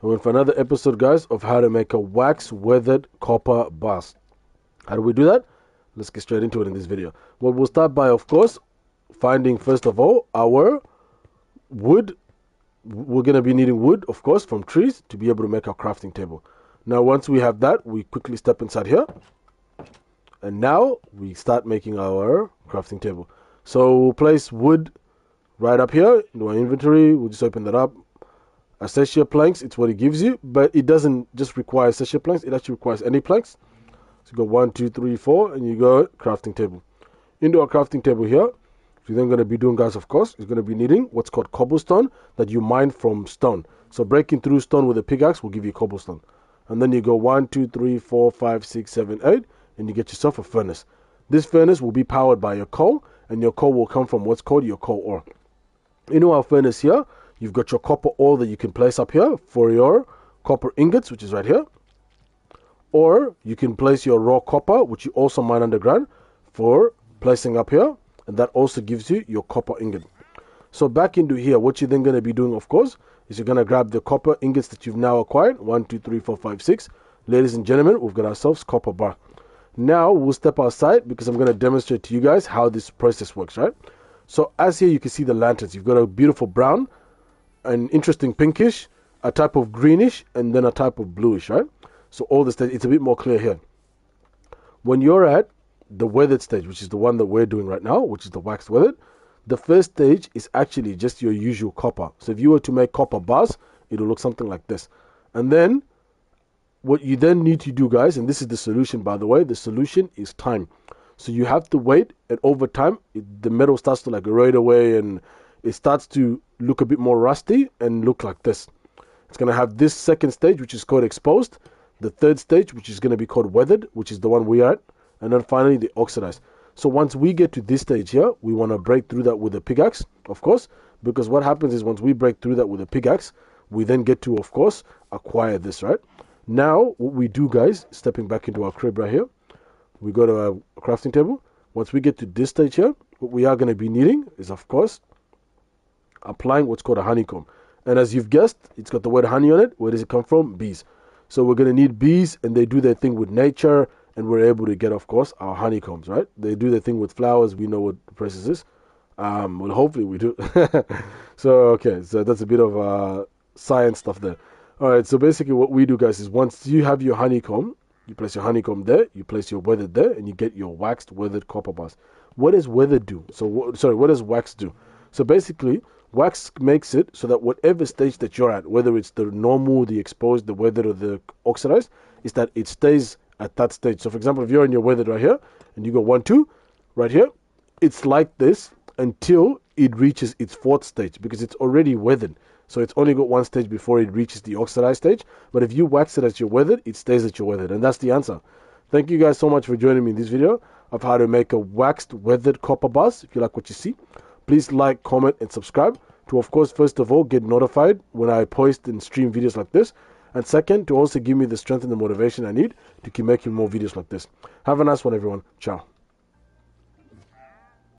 And for another episode, guys, of how to make a wax weathered copper bus. How do we do that? Let's get straight into it in this video. Well, we'll start by, of course, finding first of all our wood. We're going to be needing wood, of course, from trees to be able to make our crafting table. Now, once we have that, we quickly step inside here. And now we start making our crafting table. So we'll place wood right up here into our inventory. We'll just open that up. Acacia planks, it's what it gives you, but it doesn't just require acacia planks, it actually requires any planks. So you go 1, 2, 3, 4, and you go crafting table. Into our crafting table here, you're then going to be doing, guys, of course, is going to be needing what's called cobblestone that you mine from stone. So breaking through stone with a pickaxe will give you cobblestone. And then you go 1, 2, 3, 4, 5, 6, 7, 8, and you get yourself a furnace. This furnace will be powered by your coal, and your coal will come from what's called your coal ore. Into our furnace here, you've got your copper ore that you can place up here for your copper ingots, which is right here. Or you can place your raw copper, which you also mine underground, for placing up here. And that also gives you your copper ingot. So back into here, what you're then going to be doing, of course, is you're going to grab the copper ingots that you've now acquired. 1, 2, 3, 4, 5, 6. Ladies and gentlemen, we've got ourselves copper bar. Now we'll step outside because I'm going to demonstrate to you guys how this process works, right? So as here you can see the lanterns. You've got a beautiful brown, an interesting pinkish, a type of greenish, and then a type of bluish, right? So all the stage, it's a bit more clear here. When you're at the weathered stage, which is the one that we're doing right now, which is the waxed weathered, the first stage is actually just your usual copper. So if you were to make copper bars, it'll look something like this. And then what you then need to do, guys, and this is the solution, by the way, the solution is time. So you have to wait, and over time, the metal starts to like erode away, and it starts to look a bit more rusty and look like this. It's going to have this second stage, which is called exposed, the third stage, which is going to be called weathered, which is the one we are at, and then finally the oxidized. So once we get to this stage here, we want to break through that with a pickaxe, of course, because what happens is once we break through that with a pickaxe, we then get to, of course, acquire this, right? Now, what we do, guys, stepping back into our crib right here, we go to our crafting table. Once we get to this stage here, what we are going to be needing is, of course, applying what's called a honeycomb. And as you've guessed, it's got the word honey on it. Where does it come from? Bees. So we're going to need bees, and they do their thing with nature, and we're able to get, of course, our honeycombs, right? They do their thing with flowers. We know what the process is. Well, hopefully we do. So that's a bit of science stuff there. All right, so basically what we do, guys, is once you have your honeycomb, you place your honeycomb there, you place your weathered there, and you get your waxed weathered copper bars. What does weathered do? What does wax do? So basically, wax makes it so that whatever stage that you're at, whether it's the normal, the exposed, the weathered, or the oxidized, is that it stays at that stage. So for example, if you're in your weathered right here, and you go 1, 2, right here, it's like this until it reaches its fourth stage, because it's already weathered. So it's only got one stage before it reaches the oxidized stage. But if you wax it as your weathered, it stays at your weathered. And that's the answer. Thank you guys so much for joining me in this video of how to make a waxed weathered copper bars. If you like what you see, please like, comment, and subscribe to, of course, first of all, get notified when I post and stream videos like this. And second, to also give me the strength and the motivation I need to keep making more videos like this. Have a nice one, everyone. Ciao.